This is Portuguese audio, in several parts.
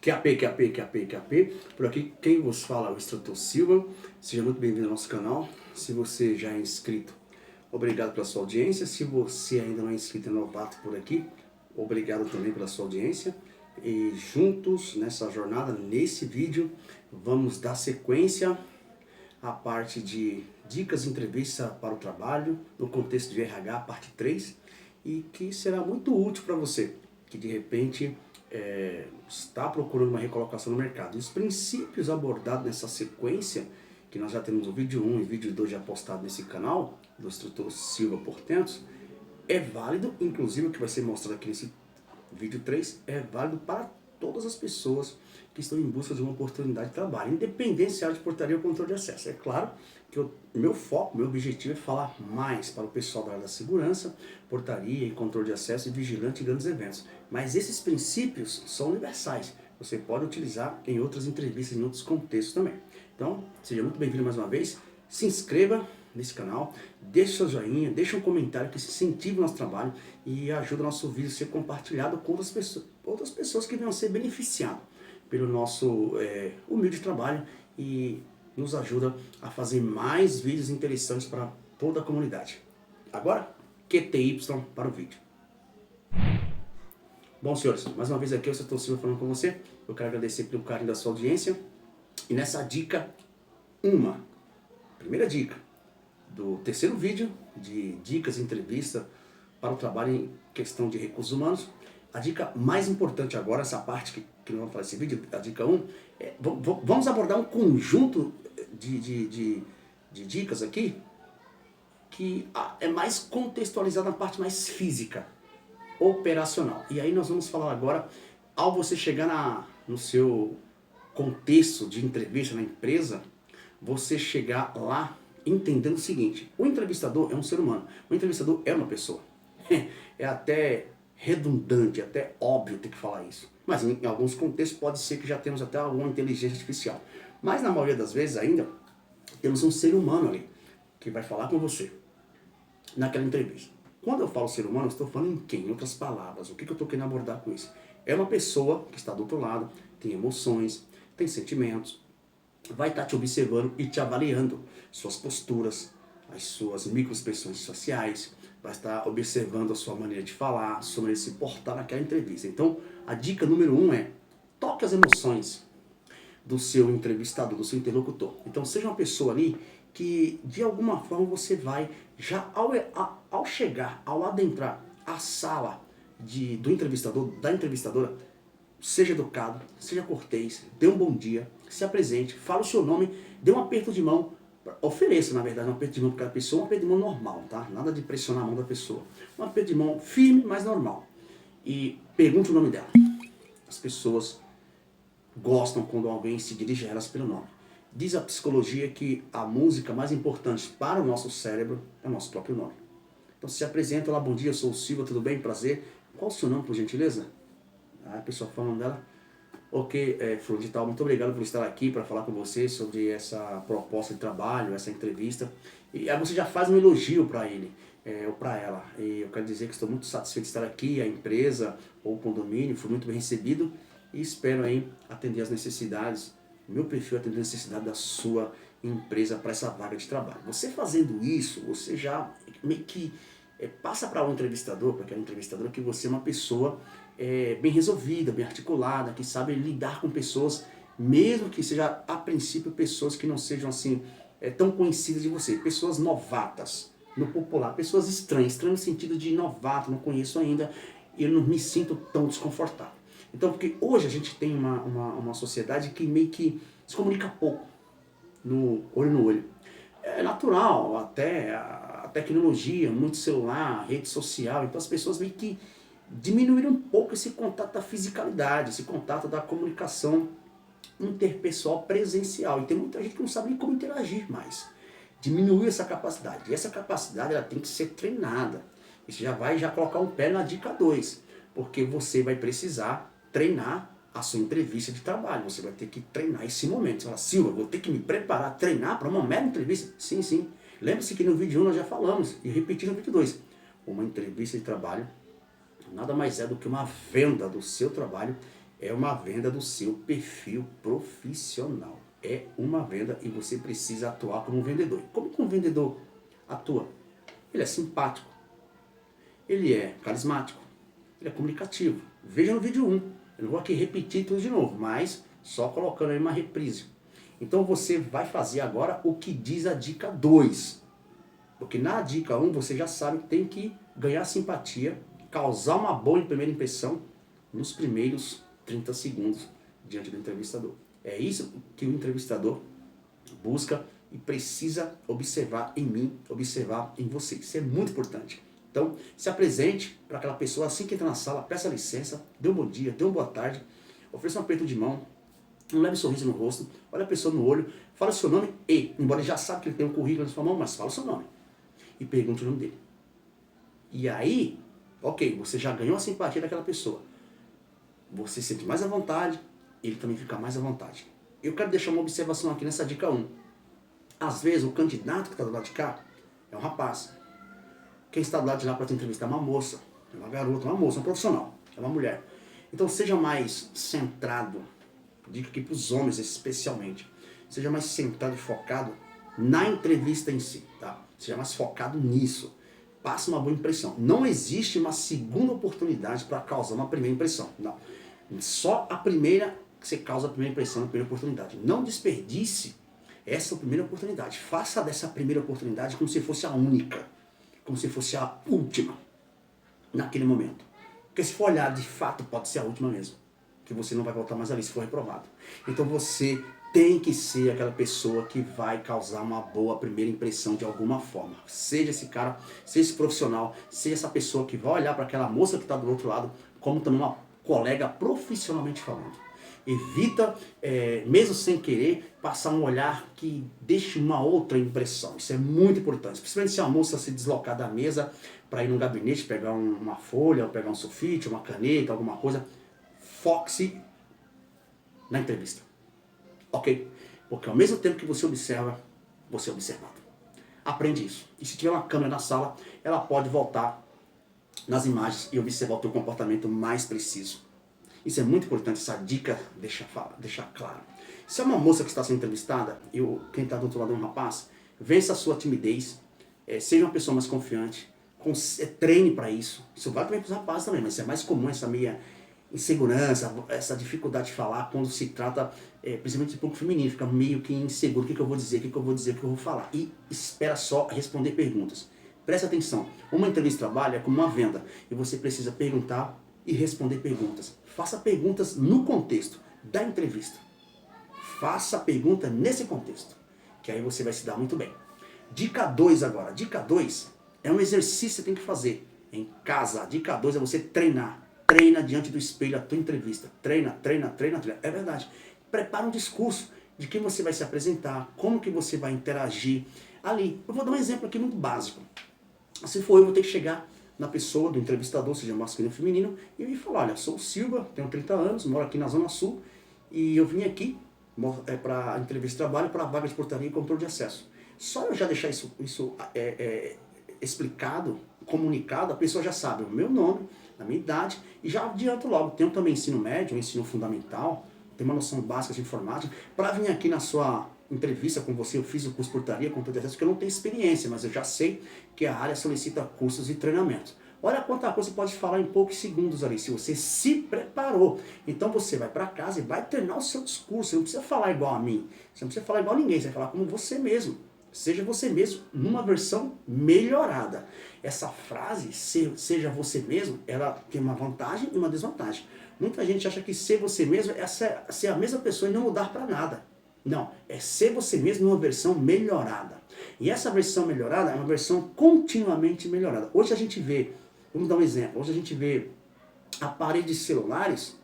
QAP. Por aqui quem vos fala é o instrutor Silva. Seja muito bem-vindo ao nosso canal. Se você já é inscrito, obrigado pela sua audiência. Se você ainda não é inscrito e novato por aqui, obrigado também pela sua audiência. E juntos nessa jornada, nesse vídeo, vamos dar sequência à parte de dicas de entrevista para o trabalho, no contexto de RH, parte 3, e que será muito útil para você, que de repente está procurando uma recolocação no mercado. E os princípios abordados nessa sequência, que nós já temos o vídeo 1 e o vídeo 2 já postado nesse canal, do instrutor Silva Portentos, é válido, inclusive o que vai ser mostrado aqui nesse vídeo 3, é válido para todas as pessoas que estão em busca de uma oportunidade de trabalho, independente se é área de portaria ou controle de acesso. É claro que meu foco, meu objetivo é falar mais para o pessoal da área da segurança, portaria e controle de acesso e vigilante em grandes eventos. Mas esses princípios são universais. Você pode utilizar em outras entrevistas, em outros contextos também. Então, seja muito bem-vindo mais uma vez. Se inscreva nesse canal, deixe seu joinha, deixe um comentário que incentiva o nosso trabalho e ajuda o nosso vídeo a ser compartilhado com outras pessoas que venham ser beneficiadas pelo nosso humilde trabalho e nos ajuda a fazer mais vídeos interessantes para toda a comunidade. Agora, QTY para o vídeo. Bom, senhores, mais uma vez aqui eu estou Silva falando com você. Eu quero agradecer pelo carinho da sua audiência. E nessa dica, primeira dica do terceiro vídeo de dicas e entrevista para o trabalho em questão de recursos humanos, a dica mais importante agora, essa parte que nós vamos falar nesse vídeo, a dica 1, vamos abordar um conjunto de dicas aqui que é mais contextualizada na parte mais física, operacional. E aí nós vamos falar agora, ao você chegar no seu contexto de entrevista na empresa, você chegar lá entendendo o seguinte: o entrevistador é um ser humano, o entrevistador é uma pessoa. É até redundante, até óbvio ter que falar isso. Mas em alguns contextos pode ser que já temos até alguma inteligência artificial. Mas na maioria das vezes ainda temos um ser humano ali que vai falar com você naquela entrevista. Quando eu falo ser humano, eu estou falando em quem? Em outras palavras, o que eu estou querendo abordar com isso? É uma pessoa que está do outro lado, tem emoções, tem sentimentos, vai estar te observando e te avaliando suas posturas, as suas microexpressões sociais, vai estar observando a sua maneira de falar, a sua maneira de se portar naquela entrevista. Então, a dica número 1 é: toque as emoções do seu entrevistador, do seu interlocutor. Então, seja uma pessoa ali que, de alguma forma, você vai, já ao chegar, ao adentrar a sala do entrevistador, da entrevistadora, seja educado, seja cortês, dê um bom dia, se apresente, fale o seu nome, dê um aperto de mão, ofereça, na verdade, um aperto de mão para cada pessoa, um aperto de mão normal, tá? Nada de pressionar a mão da pessoa. Um aperto de mão firme, mas normal. E pergunte o nome dela. As pessoas gostam quando alguém se dirige a elas pelo nome. Diz a psicologia que a música mais importante para o nosso cérebro é o nosso próprio nome. Então se apresenta lá: bom dia, eu sou o Silva, tudo bem? Prazer. Qual o seu nome, por gentileza? A pessoa falando dela: ok, fulano de tal, muito obrigado por estar aqui para falar com você sobre essa proposta de trabalho, essa entrevista. E aí você já faz um elogio para ele, ou para ela. E eu quero dizer que estou muito satisfeito de estar aqui, a empresa ou o condomínio foi muito bem recebido e espero aí atender as necessidades, meu perfil atender a necessidade da sua empresa para essa vaga de trabalho. Você fazendo isso, você já meio que passa para o entrevistador, para aquela entrevistadora, que você é uma pessoa bem resolvida, bem articulada, que sabe lidar com pessoas, mesmo que seja a princípio pessoas que não sejam assim tão conhecidas de você, pessoas novatas, no popular, pessoas estranhas no sentido de novato, não conheço ainda, e eu não me sinto tão desconfortável. Então, porque hoje a gente tem uma sociedade que meio que se comunica pouco, no olho. É natural, até a tecnologia, muito celular, rede social, então as pessoas meio que diminuíram um pouco esse contato da fisicalidade, esse contato da comunicação interpessoal presencial. E tem muita gente que não sabe nem como interagir mais. Diminuiu essa capacidade. E essa capacidade ela tem que ser treinada. Isso já vai colocar um pé na dica 2. Porque você vai precisar treinar a sua entrevista de trabalho. Você vai ter que treinar esse momento. Você fala: Silva, vou ter que me preparar, treinar para uma mera entrevista? Sim, sim. Lembre-se que no vídeo 1 nós já falamos, e repeti no vídeo 2. Uma entrevista de trabalho nada mais é do que uma venda do seu trabalho É uma venda do seu perfil profissional. É uma venda e você precisa atuar como um vendedor. Como que um vendedor atua? Ele é simpático, ele é carismático, ele é comunicativo. Veja no vídeo 1. Eu não vou aqui repetir tudo de novo, mas só colocando aí uma reprise. Então você vai fazer agora o que diz a dica 2. Porque na dica 1 você já sabe que tem que ganhar simpatia, causar uma boa primeira impressão nos primeiros 30 segundos diante do entrevistador. É isso que o entrevistador busca e precisa observar em mim, observar em você. Isso é muito importante. Então, se apresente para aquela pessoa assim que entra na sala, peça licença, dê um bom dia, dê uma boa tarde, ofereça um aperto de mão, um leve sorriso no rosto, olha a pessoa no olho, fala o seu nome e, embora ele já sabe que ele tem um currículo na sua mão, mas fala o seu nome e pergunte o nome dele. E aí, ok, você já ganhou a simpatia daquela pessoa. Você se sente mais à vontade, ele também fica mais à vontade. Eu quero deixar uma observação aqui nessa dica 1. Às vezes o candidato que está do lado de cá é um rapaz. Quem está do lado de lá para te entrevistar é uma moça, é uma garota, uma moça, um profissional, é uma mulher. Então seja mais centrado, dica aqui para os homens especialmente, seja mais centrado e focado na entrevista em si, tá? Seja mais focado nisso. Passe uma boa impressão. Não existe uma segunda oportunidade para causar uma primeira impressão. Não. Só a primeira que você causa a primeira impressão, a primeira oportunidade. Não desperdice essa primeira oportunidade. Faça dessa primeira oportunidade como se fosse a única. Como se fosse a última. Naquele momento. Porque se for olhar, de fato, pode ser a última mesmo. Que você não vai voltar mais ali se for reprovado. Então você tem que ser aquela pessoa que vai causar uma boa primeira impressão de alguma forma. Seja esse cara, seja esse profissional, seja essa pessoa que vai olhar para aquela moça que está do outro lado, como também uma colega profissionalmente falando. Evita, mesmo sem querer, passar um olhar que deixe uma outra impressão. Isso é muito importante. Principalmente se a moça se deslocar da mesa para ir no gabinete, pegar uma folha, ou pegar um sulfite, uma caneta, alguma coisa. Foque-se na entrevista. Ok? Porque ao mesmo tempo que você observa, você é observado. Aprende isso. E se tiver uma câmera na sala, ela pode voltar nas imagens e observar o teu comportamento mais preciso. Isso é muito importante, essa dica deixar claro. Se é uma moça que está sendo entrevistada, quem está do outro lado é um rapaz, vença a sua timidez, seja uma pessoa mais confiante, treine para isso. Isso vale também para os rapazes também, mas isso é mais comum, essa meia insegurança, essa dificuldade de falar quando se trata, principalmente de público feminino, fica meio que inseguro, o que eu vou dizer, o que eu vou dizer, o que eu vou falar. E espera só responder perguntas. Preste atenção, uma entrevista de trabalho é como uma venda, e você precisa perguntar e responder perguntas. Faça perguntas no contexto da entrevista. Faça a pergunta nesse contexto, que aí você vai se dar muito bem. Dica 2 agora. Dica 2 é um exercício que você tem que fazer em casa. Dica 2 é você treinar. Treina diante do espelho a tua entrevista. Treina. É verdade. Prepara um discurso de quem você vai se apresentar, como que você vai interagir ali. Eu vou dar um exemplo aqui muito básico. Se for eu vou ter que chegar na pessoa do entrevistador, seja masculino ou feminino, e me falar, olha, sou o Silva, tenho 30 anos, moro aqui na Zona Sul, e eu vim aqui para entrevista de trabalho para a vaga de portaria e controle de acesso. Só eu já deixar isso explicado, comunicado, a pessoa já sabe o meu nome, a minha idade, e já adianto logo. Tenho também ensino médio, ensino fundamental, tenho uma noção básica de informática. Para vir aqui na sua entrevista com você, eu fiz o curso de portaria, controle de acesso, porque eu não tenho experiência, mas eu já sei que a área solicita cursos e treinamentos. Olha quanta coisa você pode falar em poucos segundos ali, se você se preparou. Então você vai para casa e vai treinar o seu discurso. Você não precisa falar igual a mim, você não precisa falar igual a ninguém, você vai falar como você mesmo. Seja você mesmo numa versão melhorada. Essa frase, seja você mesmo, ela tem uma vantagem e uma desvantagem. Muita gente acha que ser você mesmo é ser a mesma pessoa e não mudar para nada. Não, é ser você mesmo numa versão melhorada. E essa versão melhorada é uma versão continuamente melhorada. Hoje a gente vê, vamos dar um exemplo, hoje a gente vê aparelhos celulares,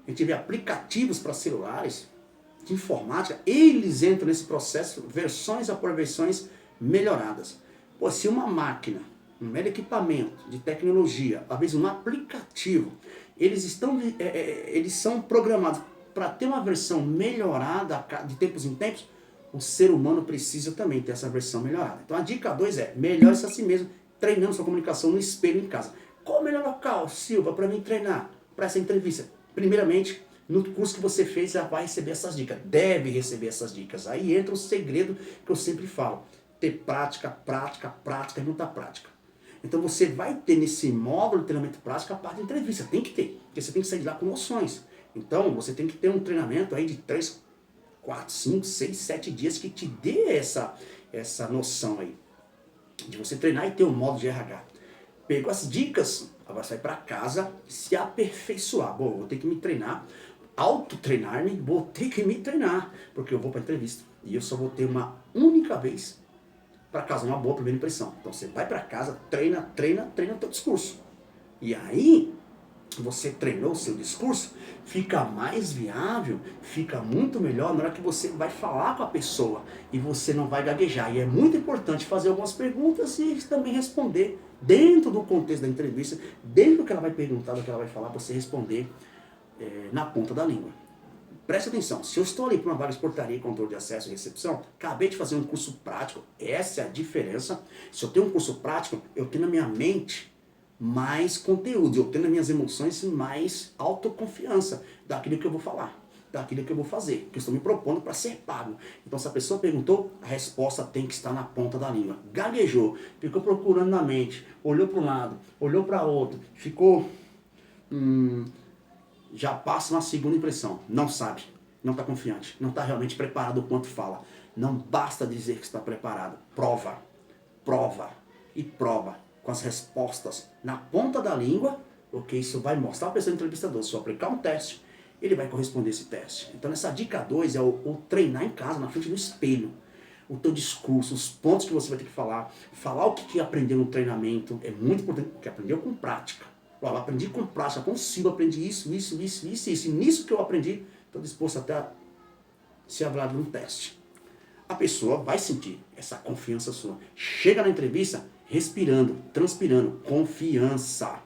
a gente vê aplicativos para celulares, de informática, eles entram nesse processo, versões após versões melhoradas. Pô, se uma máquina, um mero equipamento de tecnologia, às vezes um aplicativo, eles são programados para ter uma versão melhorada de tempos em tempos, o ser humano precisa também ter essa versão melhorada. Então a dica 2 é, melhore-se a si mesmo, treinando sua comunicação no espelho em casa. Qual o melhor local, Silva, para mim treinar para essa entrevista? Primeiramente, no curso que você fez, já vai receber essas dicas. Deve receber essas dicas. Aí entra o segredo que eu sempre falo. Ter prática, prática, prática e muita prática. Então você vai ter nesse módulo de treinamento prático a parte de entrevista. Tem que ter. Porque você tem que sair de lá com noções. Então você tem que ter um treinamento aí de 3, 4, 5, 6, 7 dias que te dê essa noção aí. De você treinar e ter um módulo de RH. Pegou as dicas, agora sai para casa, se aperfeiçoar. Bom, vou ter que me treinar, auto-treinar-me, vou ter que me treinar, porque eu vou para entrevista. E eu só vou ter uma única vez para causar uma boa primeira impressão. Então você vai para casa, treina, treina, treina o teu discurso. E aí, você treinou o seu discurso, fica mais viável, fica muito melhor na hora que você vai falar com a pessoa e você não vai gaguejar. E é muito importante fazer algumas perguntas e também responder dentro do contexto da entrevista, dentro do que ela vai perguntar, do que ela vai falar, você responder na ponta da língua. Preste atenção, se eu estou ali para uma vaga de portaria, controle de acesso e recepção, acabei de fazer um curso prático, essa é a diferença. Se eu tenho um curso prático, eu tenho na minha mente mais conteúdo, eu tenho nas minhas emoções mais autoconfiança daquilo que eu vou falar, daquilo que eu vou fazer, que eu estou me propondo para ser pago. Então se a pessoa perguntou, a resposta tem que estar na ponta da língua. Gaguejou, ficou procurando na mente, olhou para um lado, olhou para outro, ficou... já passa uma segunda impressão, não sabe, não está confiante, não está realmente preparado o quanto fala. Não basta dizer que está preparado, prova, prova e prova com as respostas na ponta da língua, porque isso vai mostrar a pessoa entrevistador. Se eu aplicar um teste, ele vai corresponder a esse teste. Então essa dica 2 é o treinar em casa, na frente do espelho. O teu discurso, os pontos que você vai ter que falar o que aprendeu no treinamento, é muito importante, porque aprendeu com prática. Eu aprendi com prática, consigo, aprendi isso. E nisso que eu aprendi, estou disposto até a ser avaliado num teste. A pessoa vai sentir essa confiança sua. Chega na entrevista respirando, transpirando, confiança.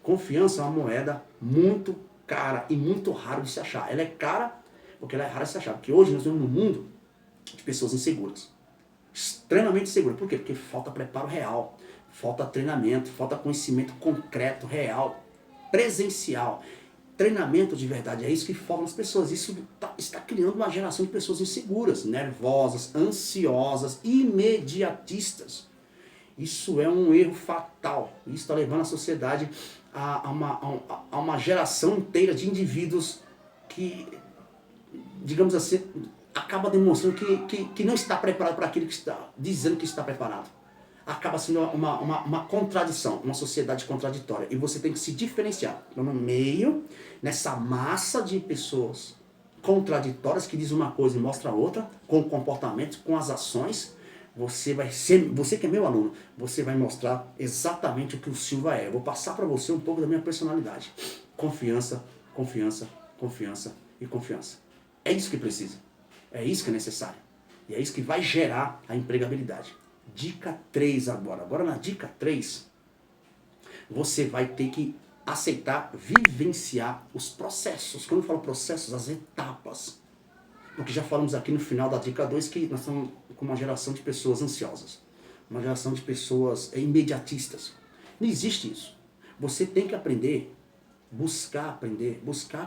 Confiança é uma moeda muito cara e muito raro de se achar. Ela é cara porque ela é rara de se achar. Porque hoje nós vivemos num mundo de pessoas inseguras. Extremamente inseguras. Por quê? Porque falta preparo real. Falta treinamento, falta conhecimento concreto, real, presencial. Treinamento de verdade, é isso que falta nas pessoas. Isso está criando uma geração de pessoas inseguras, nervosas, ansiosas, imediatistas. Isso é um erro fatal. Isso está levando a sociedade a uma geração inteira de indivíduos que, digamos assim, acaba demonstrando que não está preparado para aquilo que está dizendo que está preparado. Acaba sendo uma contradição, uma sociedade contraditória. E você tem que se diferenciar. Então, no meio, nessa massa de pessoas contraditórias que diz uma coisa e mostra outra, com o comportamento, com as ações, você que é meu aluno, você vai mostrar exatamente o que o Silva é. Eu vou passar para você um pouco da minha personalidade. Confiança, confiança, confiança e confiança. É isso que precisa. É isso que é necessário. E é isso que vai gerar a empregabilidade. Dica 3 agora. Agora na dica 3, você vai ter que aceitar, vivenciar os processos. Quando eu falo processos, as etapas. Porque já falamos aqui no final da dica 2 que nós estamos com uma geração de pessoas ansiosas. Uma geração de pessoas imediatistas. Não existe isso. Você tem que aprender, buscar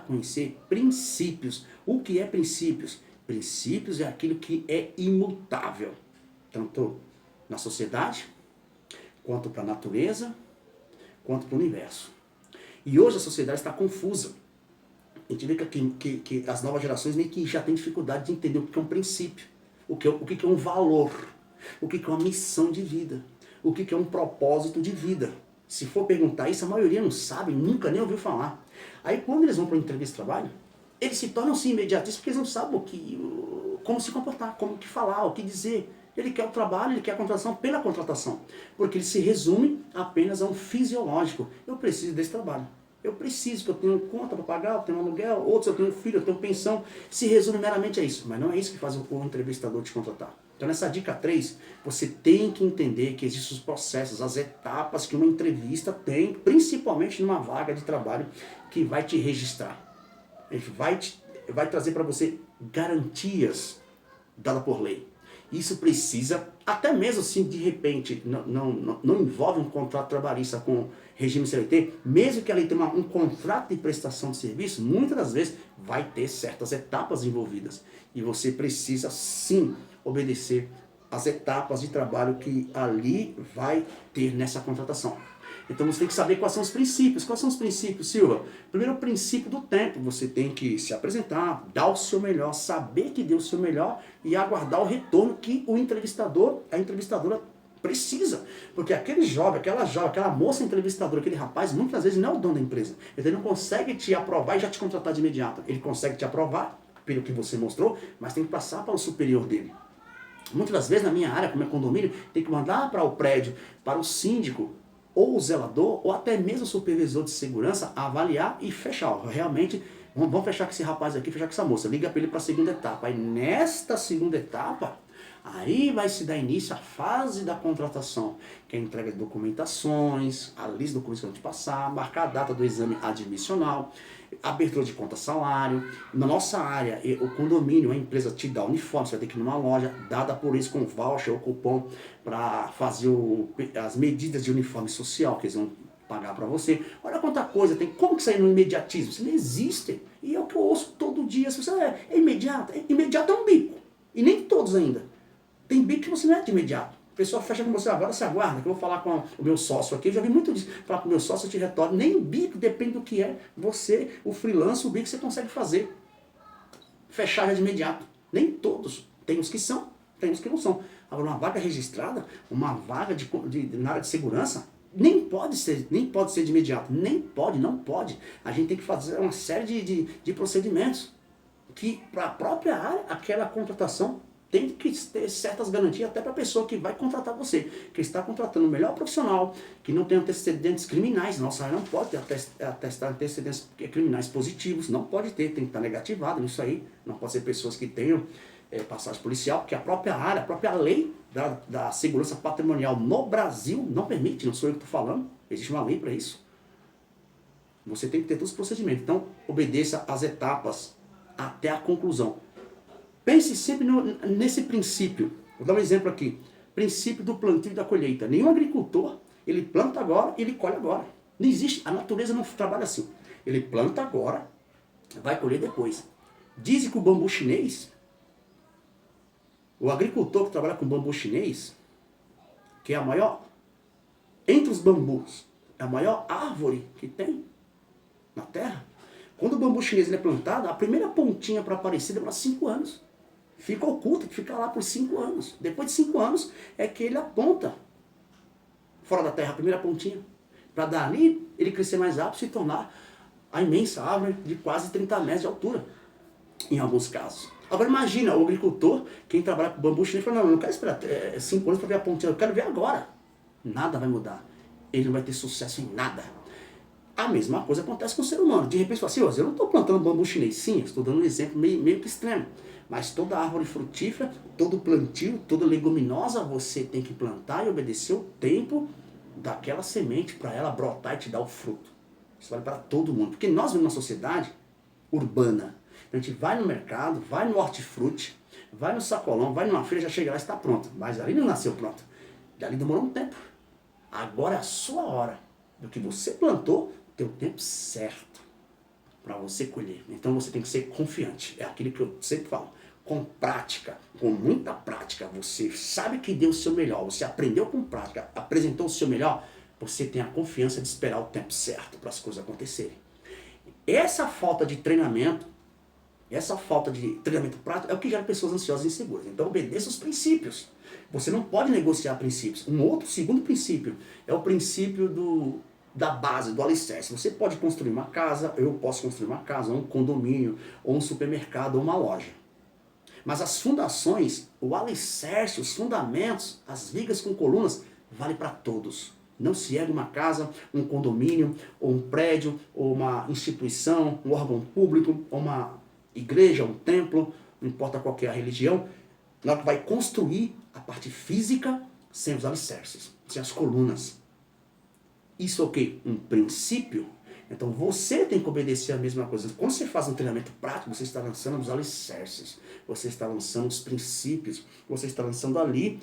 conhecer princípios. O que é princípios? Princípios é aquilo que é imutável. Tanto na sociedade, quanto para a natureza, quanto para o universo. E hoje a sociedade está confusa. A gente vê que as novas gerações meio que já têm dificuldade de entender o que é um princípio, o que é um valor, o que é uma missão de vida, o que é um propósito de vida. Se for perguntar isso, a maioria não sabe, nunca nem ouviu falar. Aí quando eles vão para uma entrevista de trabalho, eles se tornam-se imediatistas porque eles não sabem como se comportar, como que falar, o que dizer. Ele quer o trabalho, ele quer a contratação pela contratação. Porque ele se resume apenas a um fisiológico. Eu preciso desse trabalho. Eu preciso, que eu tenho conta para pagar, eu tenho aluguel, outros eu tenho filho, eu tenho pensão. Se resume meramente a isso. Mas não é isso que faz o entrevistador te contratar. Então nessa dica 3, você tem que entender que existem os processos, as etapas que uma entrevista tem, principalmente numa vaga de trabalho, que vai te registrar. Ele vai trazer para você garantias dadas por lei. Isso precisa, até mesmo assim, de repente, não envolve um contrato trabalhista com regime CLT, mesmo que a lei tenha um contrato de prestação de serviço, muitas das vezes vai ter certas etapas envolvidas. E você precisa, sim, obedecer as etapas de trabalho que ali vai ter nessa contratação. Então você tem que saber quais são os princípios. Quais são os princípios, Silva? Primeiro, o princípio do tempo. Você tem que se apresentar, dar o seu melhor, saber que deu o seu melhor e aguardar o retorno que o entrevistador, a entrevistadora precisa. Porque aquele jovem, aquela moça entrevistadora, aquele rapaz, muitas vezes não é o dono da empresa. Ele não consegue te aprovar e já te contratar de imediato. Ele consegue te aprovar pelo que você mostrou, mas tem que passar para o superior dele. Muitas das vezes na minha área, como é condomínio, tem que mandar para o prédio, para o síndico, ou o zelador, ou até mesmo o supervisor de segurança avaliar e fechar. Realmente, vamos fechar com esse rapaz aqui, fechar com essa moça. Liga para ele para a segunda etapa. Aí nesta segunda etapa, aí vai se dar início à fase da contratação, que é a entrega de documentações, a lista de documentos que vão te passar, marcar a data do exame admissional, abertura de conta salário. Na nossa área, o condomínio, a empresa te dá uniforme, você vai ter que ir numa loja, dada por isso com voucher ou cupom, para fazer as medidas de uniforme social que eles vão pagar para você. Olha quanta coisa tem. Como que isso aí no imediatismo? Isso não existe. E é o que eu ouço todo dia. Se você é imediato. Imediato é um bico. E nem todos ainda. Tem bico que você não é de imediato. A pessoa fecha com você agora, você aguarda, que eu vou falar com o meu sócio aqui. Eu já vi muito disso. Falar com o meu sócio, eu te retorno. Nem bico, depende do que é. Você, o freelance, o bico você consegue fazer. Fechar já de imediato. Nem todos. Tem os que são, tem os que não são. Agora, uma vaga registrada, uma vaga na área de segurança, nem pode ser de imediato. Nem pode, não pode. A gente tem que fazer uma série de procedimentos que, para a própria área, aquela contratação tem que ter certas garantias até para a pessoa que vai contratar você, que está contratando o melhor profissional, que não tem antecedentes criminais. Nossa área não pode ter antecedentes criminais positivos, não pode ter, tem que estar negativado nisso aí. Não pode ser pessoas que tenham passagem policial, porque a própria área, a própria lei da segurança patrimonial no Brasil não permite, não sou eu que estou falando, existe uma lei para isso. Você tem que ter todos os procedimentos. Então, obedeça as etapas até a conclusão. Pense sempre nesse princípio. Vou dar um exemplo aqui. Princípio do plantio e da colheita. Nenhum agricultor, ele planta agora e ele colhe agora. Não existe, a natureza não trabalha assim. Ele planta agora, vai colher depois. Dizem que o bambu chinês, o agricultor que trabalha com bambu chinês, que é a maior, entre os bambus, é a maior árvore que tem na terra. Quando o bambu chinês ele é plantado, a primeira pontinha para aparecer demora 5 anos. Fica oculto, fica lá por 5 anos. Depois de 5 anos é que ele aponta fora da terra a primeira pontinha. Para dali ele crescer mais rápido e se tornar a imensa árvore de quase 30 metros de altura, em alguns casos. Agora imagina o agricultor, quem trabalha com bambu chinês, fala, não, eu não quero esperar 5 anos para ver a pontinha, eu quero ver agora. Nada vai mudar. Ele não vai ter sucesso em nada. A mesma coisa acontece com o ser humano. De repente você fala assim, eu não estou plantando bambu chinês. Sim, eu estou dando um exemplo meio que extremo. Mas toda árvore frutífera, todo plantio, toda leguminosa, você tem que plantar e obedecer o tempo daquela semente para ela brotar e te dar o fruto. Isso vale para todo mundo. Porque nós vivemos numa sociedade urbana. A gente vai no mercado, vai no hortifruti, vai no sacolão, vai numa feira, já chega lá e está pronto. Mas ali não nasceu pronto. E ali demorou um tempo. Agora é a sua hora. Do que você plantou, tem o tempo certo para você colher. Então você tem que ser confiante. É aquilo que eu sempre falo. Com prática, com muita prática, você sabe que deu o seu melhor, você aprendeu com prática, apresentou o seu melhor, você tem a confiança de esperar o tempo certo para as coisas acontecerem. Essa falta de treinamento prático é o que gera pessoas ansiosas e inseguras. Então obedeça os princípios. Você não pode negociar princípios. Segundo princípio, é o princípio da base, do alicerce. Você pode construir uma casa, eu posso construir uma casa, um condomínio, ou um supermercado, ou uma loja. Mas as fundações, o alicerce, os fundamentos, as vigas com colunas, vale para todos. Não se ergue uma casa, um condomínio, ou um prédio, ou uma instituição, um órgão público, ou uma igreja, um templo, não importa qual que é a religião, na hora que vai construir a parte física sem os alicerces, sem as colunas. Isso é o quê? Um princípio. Então você tem que obedecer a mesma coisa. Quando você faz um treinamento prático, você está lançando os alicerces, você está lançando os princípios, você está lançando ali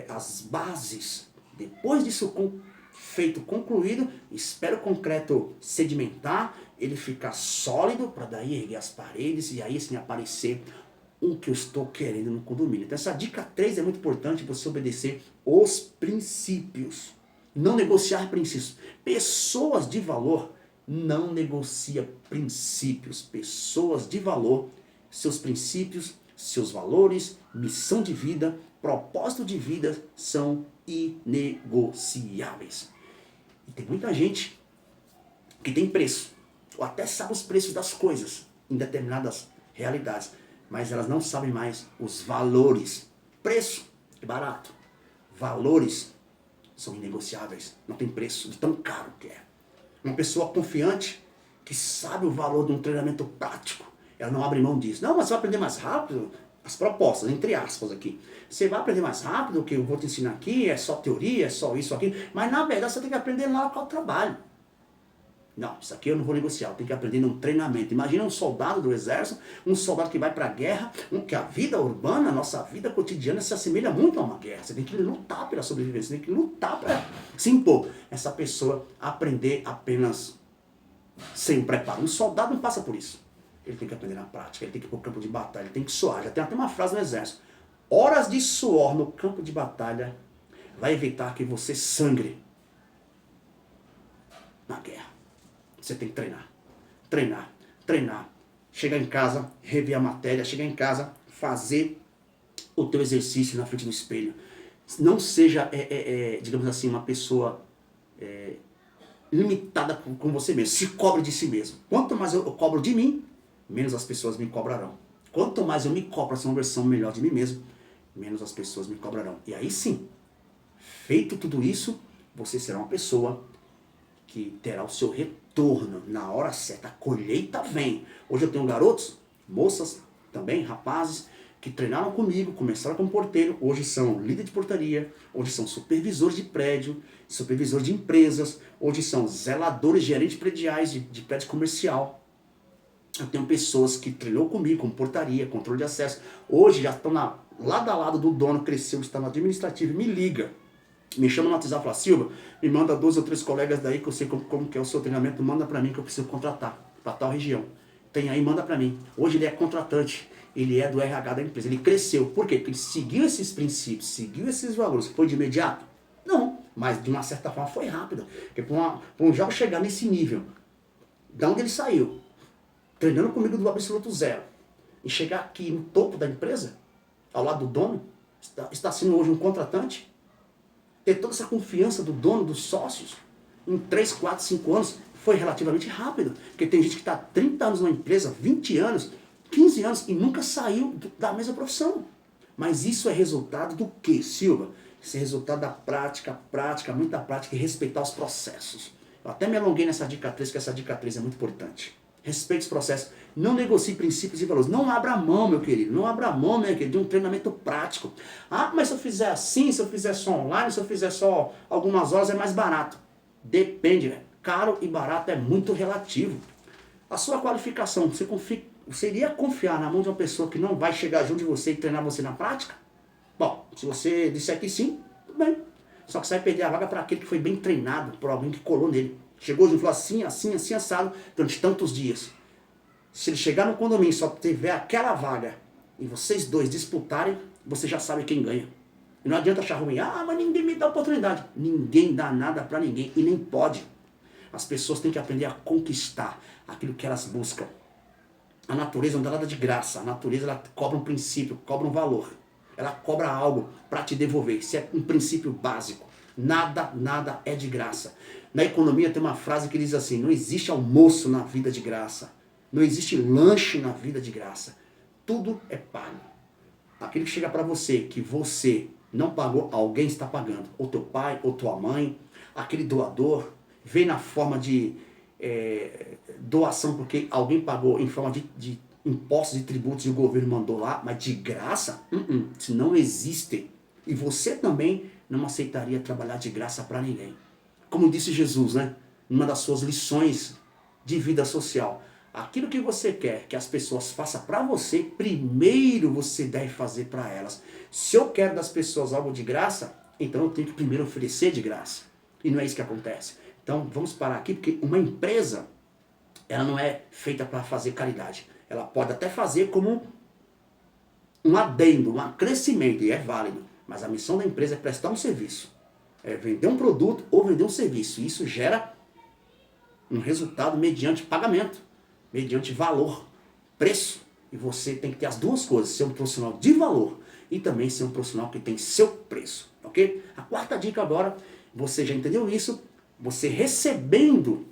as bases. Depois disso feito, concluído, espera o concreto sedimentar, ele ficar sólido, para daí erguer as paredes e aí sim aparecer o que eu estou querendo no condomínio. Então essa dica 3 é muito importante, você obedecer os princípios. Não negociar princípios. Pessoas de valor não negociam princípios. Pessoas de valor, seus princípios, seus valores, missão de vida, propósito de vida são inegociáveis. E tem muita gente que tem preço, ou até sabe os preços das coisas em determinadas realidades, mas elas não sabem mais os valores. Preço é barato, valores são inegociáveis, não tem preço de tão caro que é. Uma pessoa confiante, que sabe o valor de um treinamento prático, ela não abre mão disso. Não, mas você vai aprender mais rápido. As propostas, entre aspas aqui. Você vai aprender mais rápido, o que eu vou te ensinar aqui, é só teoria, é só isso, aqui. Mas na verdade você tem que aprender lá com o trabalho. Não, isso aqui eu não vou negociar, eu tenho que aprender num treinamento. Imagina um soldado do exército, um soldado que vai para a guerra, que a vida urbana, a nossa vida cotidiana se assemelha muito a uma guerra. Você tem que lutar pela sobrevivência, você tem que lutar para se impor. Essa pessoa aprender apenas sem preparo. Um soldado não passa por isso. Ele tem que aprender na prática, ele tem que ir para o campo de batalha, ele tem que suar. Já tem até uma frase no exército. Horas de suor no campo de batalha vai evitar que você sangre na guerra. Você tem que treinar, treinar, treinar. Chegar em casa, rever a matéria, chegar em casa, fazer o teu exercício na frente do espelho. Não seja, digamos assim, uma pessoa limitada com você mesmo. Se cobre de si mesmo. Quanto mais eu cobro de mim, menos as pessoas me cobrarão. Quanto mais eu me cobro para ser uma versão melhor de mim mesmo, menos as pessoas me cobrarão. E aí sim, feito tudo isso, você será uma pessoa que terá o seu retorno na hora certa. A colheita vem. Hoje eu tenho garotos, moças também, rapazes, que treinaram comigo, começaram como porteiro, hoje são líder de portaria, hoje são supervisores de prédio, supervisores de empresas, hoje são zeladores, gerentes prediais de prédio comercial. Eu tenho pessoas que treinou comigo, como portaria, controle de acesso, hoje já estão lado a lado do dono, cresceu, está no administrativo, me liga, me chama no WhatsApp e fala, Silva, me manda 2 ou 3 colegas daí que eu sei como que é o seu treinamento, manda para mim que eu preciso contratar para tal região. Tem aí, manda para mim. Hoje ele é contratante, ele é do RH da empresa, ele cresceu. Por quê? Porque ele seguiu esses princípios, seguiu esses valores. Foi de imediato? Não, mas de uma certa forma foi rápido. Porque para um jovem chegar nesse nível, da onde ele saiu, treinando comigo do absoluto zero, e chegar aqui no topo da empresa, ao lado do dono, está sendo hoje um contratante, ter toda essa confiança do dono, dos sócios, em 3, 4, 5 anos, foi relativamente rápido. Porque tem gente que está 30 anos numa empresa, 20 anos, 15 anos e nunca saiu da mesma profissão. Mas isso é resultado do quê, Silva? Isso é resultado da prática, muita prática e respeitar os processos. Eu até me alonguei nessa dica 3, que essa dica 3 é muito importante. Respeite os processos. Não negocie princípios e valores. Não abra mão, meu querido. Não abra mão, meu querido, de um treinamento prático. Ah, mas se eu fizer assim, se eu fizer só online, se eu fizer só algumas horas, é mais barato. Depende, velho. Caro e barato é muito relativo. A sua qualificação, você iria confiar na mão de uma pessoa que não vai chegar junto de você e treinar você na prática? Bom, se você disser que sim, tudo bem. Só que você vai perder a vaga para aquele que foi bem treinado, por alguém que colou nele. Chegou e falou assim, assado, durante tantos dias. Se ele chegar no condomínio e só tiver aquela vaga, e vocês dois disputarem, você já sabe quem ganha. E não adianta achar ruim, mas ninguém me dá oportunidade. Ninguém dá nada para ninguém, e nem pode. As pessoas têm que aprender a conquistar aquilo que elas buscam. A natureza não dá nada de graça. A natureza ela cobra um princípio, cobra um valor. Ela cobra algo para te devolver. Isso é um princípio básico. Nada é de graça. Na economia tem uma frase que diz assim, não existe almoço na vida de graça. Não existe lanche na vida de graça. Tudo é pago. Aquilo que chega para você, que você não pagou, alguém está pagando. Ou teu pai, ou tua mãe. Aquele doador vem na forma de doação, porque alguém pagou em forma de impostos e tributos e o governo mandou lá, mas de graça? Isso não existe. E você também não aceitaria trabalhar de graça para ninguém. Como disse Jesus, né? Numa das suas lições de vida social. Aquilo que você quer que as pessoas façam para você, primeiro você deve fazer para elas. Se eu quero das pessoas algo de graça, então eu tenho que primeiro oferecer de graça. E não é isso que acontece. Então vamos parar aqui, porque uma empresa, ela não é feita para fazer caridade. Ela pode até fazer como um adendo, um crescimento, e é válido. Mas a missão da empresa é prestar um serviço. É vender um produto ou vender um serviço. Isso gera um resultado mediante pagamento, mediante valor, preço. E você tem que ter as duas coisas, ser um profissional de valor e também ser um profissional que tem seu preço, ok? A quarta dica agora, você já entendeu isso, você recebendo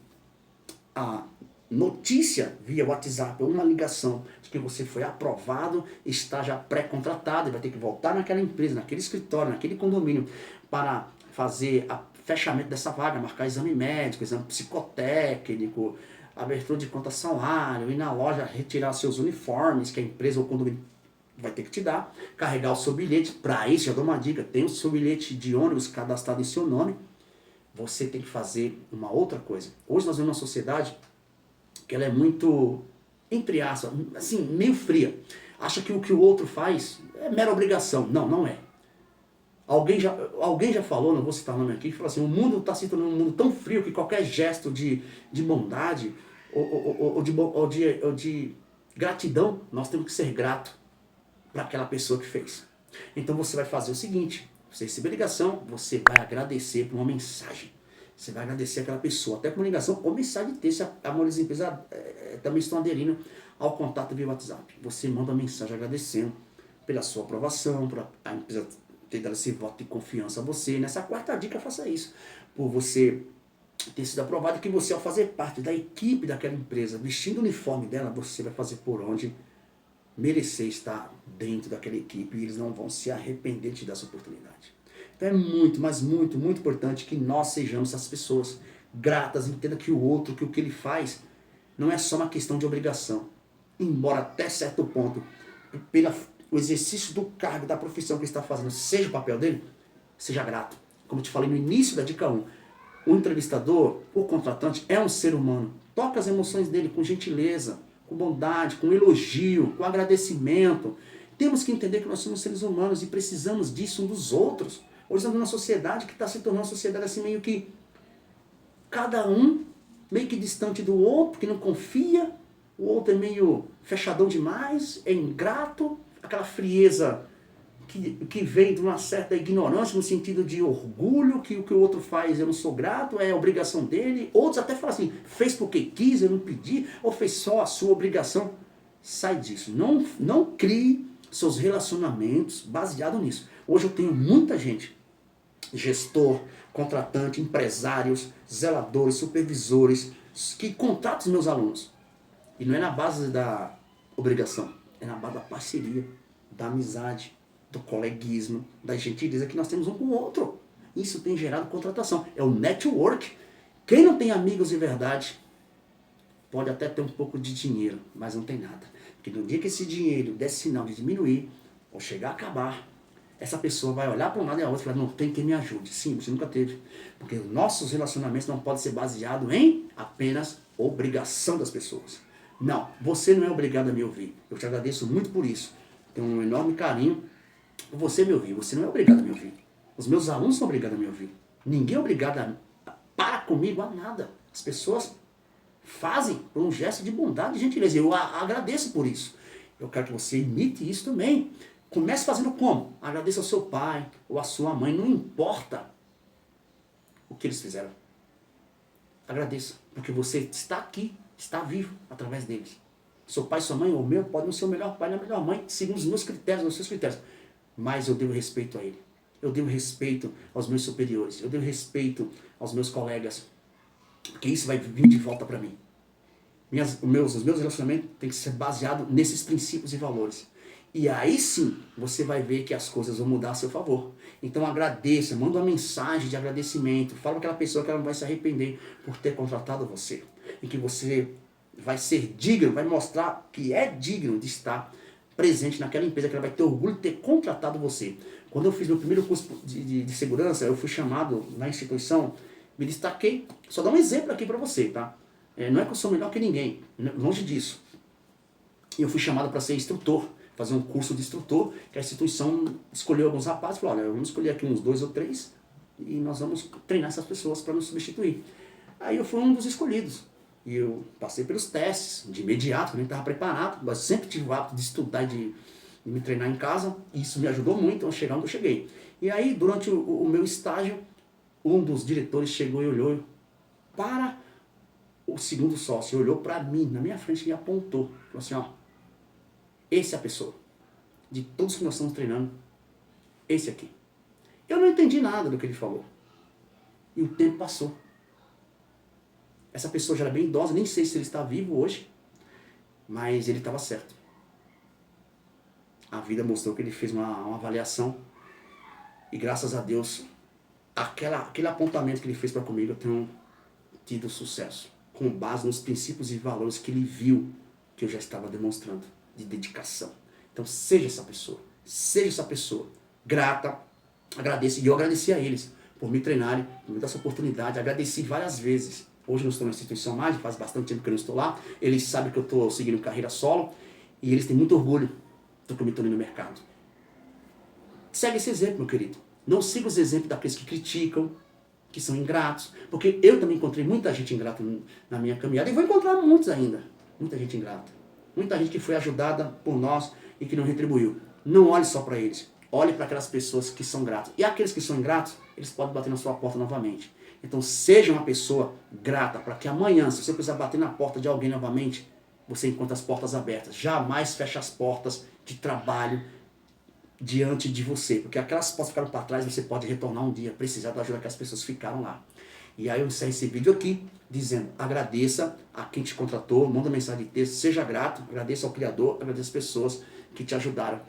a notícia via WhatsApp ou uma ligação de que você foi aprovado, está já pré-contratado e vai ter que voltar naquela empresa, naquele escritório, naquele condomínio para fazer o fechamento dessa vaga, marcar exame médico, exame psicotécnico, abertura de conta salário, ir na loja retirar seus uniformes que a empresa ou o condomínio vai ter que te dar, carregar o seu bilhete. Para isso, já dou uma dica, tem o seu bilhete de ônibus cadastrado em seu nome. Você tem que fazer uma outra coisa. Hoje nós vivemos uma sociedade que ela é muito, entre aspas, assim, meio fria. Acha que o que o outro faz é mera obrigação. Não, não é. Alguém já falou, não vou citar o nome aqui, que falou assim, o mundo está se tornando um mundo tão frio que qualquer gesto de bondade ou de gratidão, nós temos que ser grato para aquela pessoa que fez. Então você vai fazer o seguinte, você receber ligação, você vai agradecer por uma mensagem. Você vai agradecer aquela pessoa, até com uma ligação ou mensagem de texto. A maioria das empresas também estão aderindo ao contato via WhatsApp. Você manda uma mensagem agradecendo pela sua aprovação, por a empresa ter dado esse voto de confiança a você. Nessa quarta dica, faça isso. Por você ter sido aprovado, que você, ao fazer parte da equipe daquela empresa, vestindo o uniforme dela, você vai fazer por onde merecer estar dentro daquela equipe e eles não vão se arrepender de te dar essa oportunidade. Então é muito, mas muito, muito importante que nós sejamos essas pessoas gratas, entenda que o outro, que o que ele faz, não é só uma questão de obrigação. Embora até certo ponto, pelo exercício do cargo, da profissão que ele está fazendo, seja o papel dele, seja grato. Como eu te falei no início da dica 1, o entrevistador, o contratante, é um ser humano. Toca as emoções dele com gentileza, com bondade, com elogio, com agradecimento. Temos que entender que nós somos seres humanos e precisamos disso uns dos outros. Hoje estamos numa sociedade que está se tornando uma sociedade assim meio que cada um meio que distante do outro, que não confia, o outro é meio fechadão demais, é ingrato, aquela frieza que vem de uma certa ignorância no sentido de orgulho, que o que o outro faz eu não sou grato, é obrigação dele. Outros até falam assim, fez porque quis, eu não pedi, ou fez só a sua obrigação. Sai disso, não crie seus relacionamentos baseado nisso. Hoje eu tenho muita gente, gestor, contratante, empresários, zeladores, supervisores, que contratam os meus alunos. E não é na base da obrigação, é na base da parceria, da amizade, do coleguismo, da gentileza que nós temos um com o outro. Isso tem gerado contratação. É o network. Quem não tem amigos de verdade pode até ter um pouco de dinheiro, mas não tem nada. Porque no dia que esse dinheiro der sinal de diminuir, ou chegar a acabar, essa pessoa vai olhar para um lado e a outra e falar, não, tem quem me ajude. Sim, você nunca teve. Porque nossos relacionamentos não podem ser baseados em apenas obrigação das pessoas. Não, você não é obrigado a me ouvir. Eu te agradeço muito por isso. Tenho um enorme carinho por você me ouvir. Você não é obrigado a me ouvir. Os meus alunos são obrigados a me ouvir. Ninguém é obrigado a parar comigo a nada. As pessoas fazem por um gesto de bondade e gentileza. Eu agradeço por isso. Eu quero que você imite isso também. Comece fazendo como? Agradeça ao seu pai ou à sua mãe. Não importa o que eles fizeram. Agradeça. Porque você está aqui, está vivo através deles. Seu pai, sua mãe ou o meu pode não ser o melhor pai, nem a melhor mãe, segundo os meus critérios, os seus critérios. Mas eu devo respeito a ele. Eu devo respeito aos meus superiores. Eu devo respeito aos meus colegas. Porque isso vai vir de volta para mim. Os meus relacionamentos têm que ser baseados nesses princípios e valores. E aí sim, você vai ver que as coisas vão mudar a seu favor. Então agradeça, manda uma mensagem de agradecimento. Fala para aquela pessoa que ela não vai se arrepender por ter contratado você. E que você vai ser digno, vai mostrar que é digno de estar presente naquela empresa, que ela vai ter orgulho de ter contratado você. Quando eu fiz meu primeiro curso de segurança, eu fui chamado na instituição, me destaquei. Só dar um exemplo aqui para você, tá? Não é que eu sou melhor que ninguém, longe disso. E eu fui chamado para ser instrutor, fazer um curso de instrutor, que a instituição escolheu alguns rapazes e falou, olha, vamos escolher aqui uns 2 ou 3 e nós vamos treinar essas pessoas para nos substituir. Aí eu fui um dos escolhidos. E eu passei pelos testes, de imediato, eu nem estava preparado, mas sempre tive o hábito de estudar e de me treinar em casa, e isso me ajudou muito a chegar onde eu cheguei. E aí, durante o meu estágio, um dos diretores chegou e olhou para o segundo sócio, olhou para mim, na minha frente, e apontou, falou assim, ó, esse é a pessoa, de todos que nós estamos treinando, esse aqui. Eu não entendi nada do que ele falou. E o tempo passou. Essa pessoa já era bem idosa, nem sei se ele está vivo hoje, mas ele estava certo. A vida mostrou que ele fez uma avaliação e graças a Deus, aquele apontamento que ele fez para comigo, eu tenho tido sucesso, com base nos princípios e valores que ele viu que eu já estava demonstrando, de dedicação. Então seja essa pessoa grata, agradeça, e eu agradeci a eles por me treinarem, por me dar essa oportunidade, agradeci várias vezes. Hoje eu não estou na instituição mais, faz bastante tempo que eu não estou lá, eles sabem que eu estou seguindo carreira solo, e eles têm muito orgulho do que eu me tornei no mercado. Segue esse exemplo, meu querido. Não siga os exemplos daqueles que criticam, que são ingratos, porque eu também encontrei muita gente ingrata na minha caminhada, e vou encontrar muitos ainda, muita gente ingrata. Muita gente que foi ajudada por nós e que não retribuiu. Não olhe só para eles, olhe para aquelas pessoas que são gratas. E aqueles que são ingratos, eles podem bater na sua porta novamente. Então seja uma pessoa grata, para que amanhã, se você precisar bater na porta de alguém novamente, você encontre as portas abertas. Jamais feche as portas de trabalho diante de você, porque aquelas portas ficaram para trás, você pode retornar um dia, precisar da ajuda que as pessoas ficaram lá. E aí eu encerro esse vídeo aqui, dizendo, agradeça a quem te contratou, manda mensagem de texto, seja grato, agradeça ao Criador, agradeça as pessoas que te ajudaram.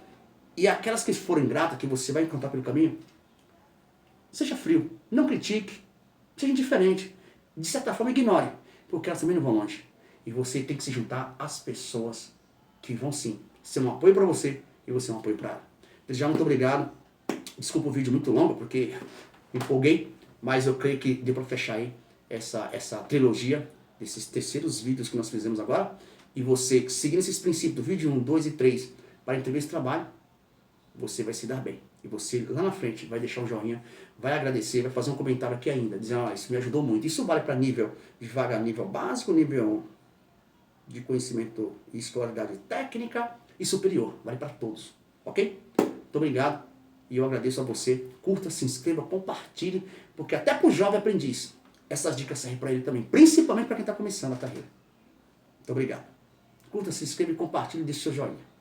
E aquelas que forem gratas, que você vai encontrar pelo caminho, seja frio, não critique, seja indiferente, de certa forma ignore, porque elas também não vão longe. E você tem que se juntar às pessoas que vão sim ser um apoio para você e você um apoio para ela. Desde já, muito obrigado. Desculpa o vídeo muito longo, porque me empolguei, mas eu creio que deu para fechar aí essa trilogia, desses terceiros vídeos que nós fizemos agora. E você, seguindo esses princípios do vídeo 1, 2 e 3, para entrevista de trabalho, você vai se dar bem. E você, lá na frente, vai deixar um joinha, vai agradecer, vai fazer um comentário aqui ainda, dizendo, isso me ajudou muito. Isso vale para nível devagar, nível básico, nível de conhecimento e escolaridade técnica e superior. Vale para todos. Ok? Muito obrigado. E eu agradeço a você. Curta, se inscreva, compartilhe, porque até para o jovem aprendiz, essas dicas servem para ele também, principalmente para quem está começando a carreira. Muito obrigado. Curta, se inscreva, compartilhe e deixe seu joinha.